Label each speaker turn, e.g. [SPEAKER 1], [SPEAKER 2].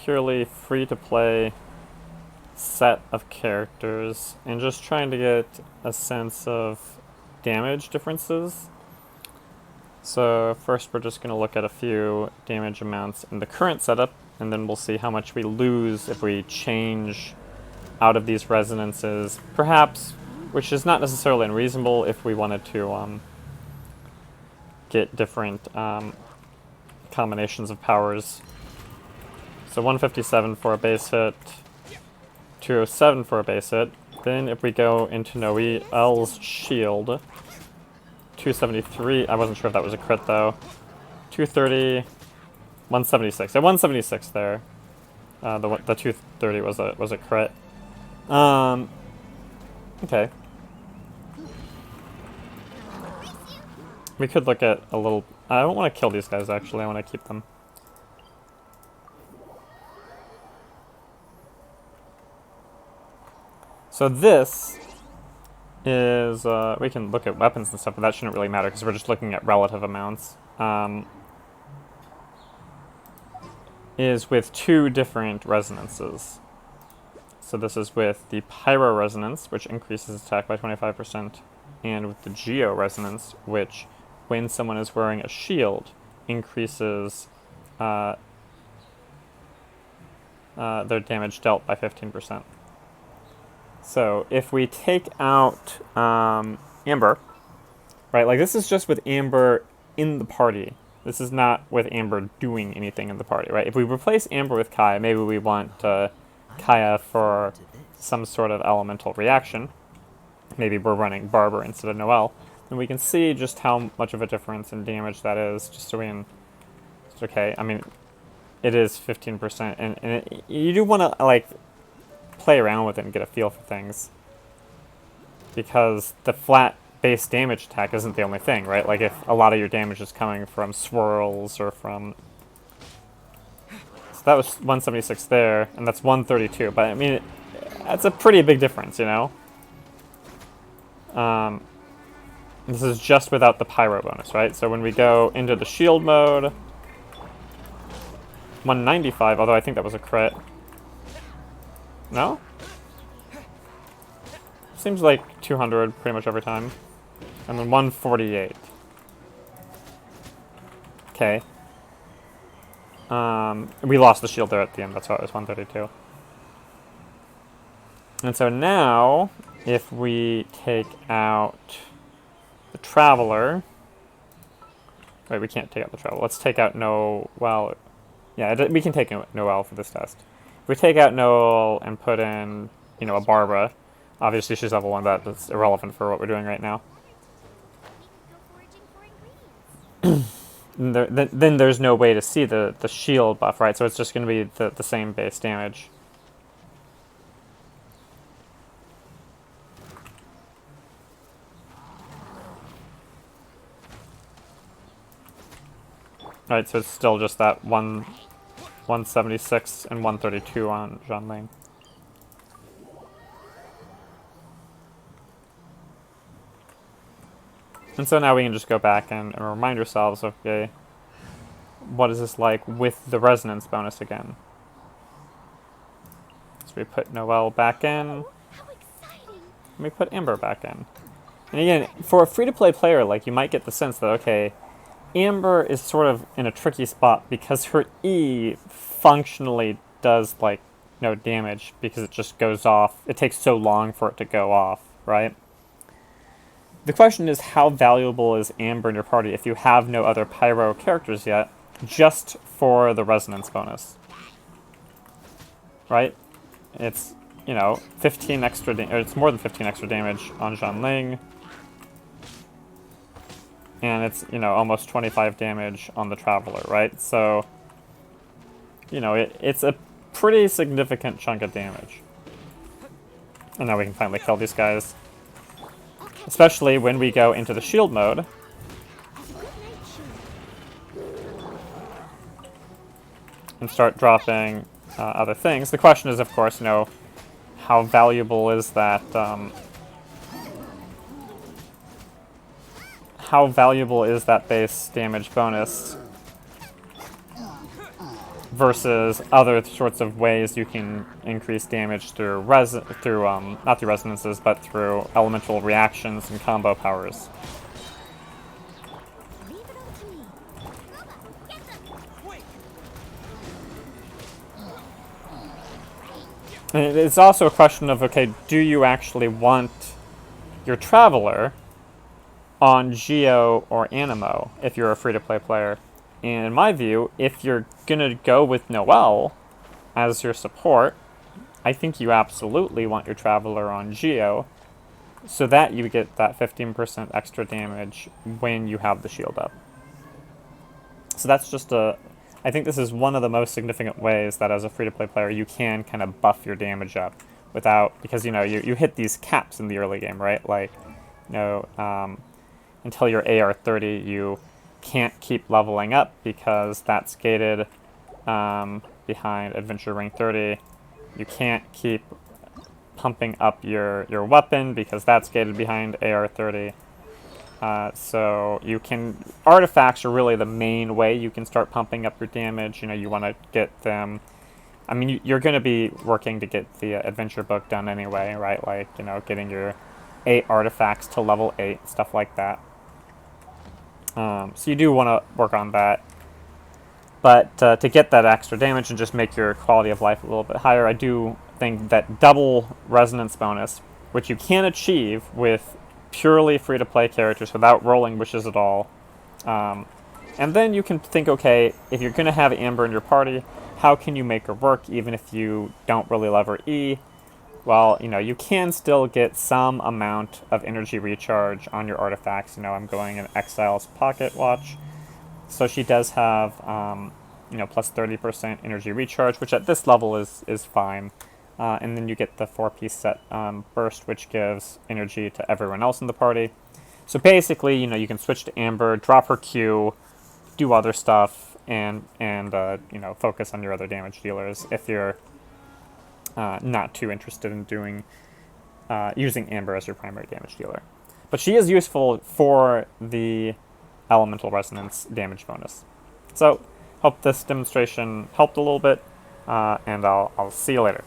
[SPEAKER 1] purely free-to-play set of characters and just trying to get a sense of damage differences. So first we're just going to look at a few damage amounts in the current setup, and then we'll see how much we lose if we change out of these resonances, perhaps, which is not necessarily unreasonable if we wanted to get different combinations of powers. So 157 for a base hit, 207 for a base hit. Then if we go into Noel's shield, 273, I wasn't sure if that was a crit though. 230, 176. At 176 there. The 230 was a crit. Okay. We could look at a little... I don't want to kill these guys, actually. I want to keep them. So this is... we can look at weapons and stuff, but that shouldn't really matter because we're just looking at relative amounts. Is with two different resonances. So this is with the Pyro Resonance, which increases attack by 25%, and with the Geo Resonance, which, when someone is wearing a shield, increases their damage dealt by 15%. So if we take out Amber, right, like this is just with Amber in the party. This is not with Amber doing anything in the party, right? If we replace Amber with Kaya, maybe we want Kaya for some sort of elemental reaction. Maybe we're running Barber instead of Noelle. And we can see just how much of a difference in damage that is, just so we can... It's okay, I mean, it is 15%, and you do want to, like, play around with it and get a feel for things. Because the flat base damage attack isn't the only thing, right? Like, if a lot of your damage is coming from swirls or from... So that was 176 there, and that's 132, but I mean, that's a pretty big difference, you know? This is just without the Pyro bonus, right? So when we go into the shield mode, 195, although I think that was a crit. No? Seems like 200 pretty much every time. And then 148. Okay. We lost the shield there at the end, that's why it was 132. And so now, if we take out the Traveler... Wait, we can't take out the Traveler. Let's take out Noelle. Yeah, we can take Noelle for this test. If we take out Noelle and put in, you know, a Barbara, obviously she's level 1, but that's irrelevant for what we're doing right now. Then there's no way to see the shield buff, right? So it's just going to be the same base damage. Alright, so it's still just that 176 and 132 on Zhonling. And so now we can just go back and remind ourselves, okay, what is this like with the resonance bonus again? So we put Noelle back in, and we put Amber back in. And again, for a free-to-play player, like, you might get the sense that, okay, Amber is sort of in a tricky spot because her E functionally does, like, no damage because it just goes off. It takes so long for it to go off, right? The question is, how valuable is Amber in your party if you have no other Pyro characters yet, just for the resonance bonus? Right? It's, you know, 15 extra or it's more than 15 extra damage on Zhonling. And it's, you know, almost 25 damage on the Traveler, right? So, you know, it's a pretty significant chunk of damage. And now we can finally kill these guys. Especially when we go into the shield mode. And start dropping other things. The question is, of course, you know, how valuable is that, base damage bonus versus other sorts of ways you can increase damage through not through resonances, but through elemental reactions and combo powers. And it's also a question of, okay, do you actually want your Traveler on Geo or Animo if you're a free-to-play player? And in my view, if you're going to go with Noelle as your support, I think you absolutely want your Traveler on Geo so that you get that 15% extra damage when you have the shield up. So that's just I think this is one of the most significant ways that as a free-to-play player you can kind of buff your damage up without, because you hit these caps in the early game, right? Like, until you're AR 30 you can't keep leveling up because that's gated behind Adventure Ring 30. You can't keep pumping up your weapon because that's gated behind AR 30. So you can, artifacts are really the main way you can start pumping up your damage. You want to get them, I mean, you're going to be working to get the adventure book done anyway, right? Like, getting your 8 artifacts to level 8, stuff like that. So you do want to work on that. But to get that extra damage and just make your quality of life a little bit higher, I do think that double resonance bonus, which you can achieve with purely free-to-play characters without rolling wishes at all. And then you can think, okay, if you're going to have Amber in your party, how can you make her work even if you don't really love her E? Well, you can still get some amount of energy recharge on your artifacts. I'm going in Exile's Pocket Watch. So she does have, plus 30% energy recharge, which at this level is fine. And then you get the 4-piece set burst, which gives energy to everyone else in the party. So basically, you can switch to Amber, drop her Q, do other stuff, and focus on your other damage dealers if you're not too interested in doing using Amber as your primary damage dealer. But she is useful for the elemental resonance damage bonus. So hope this demonstration helped a little bit, and I'll see you later.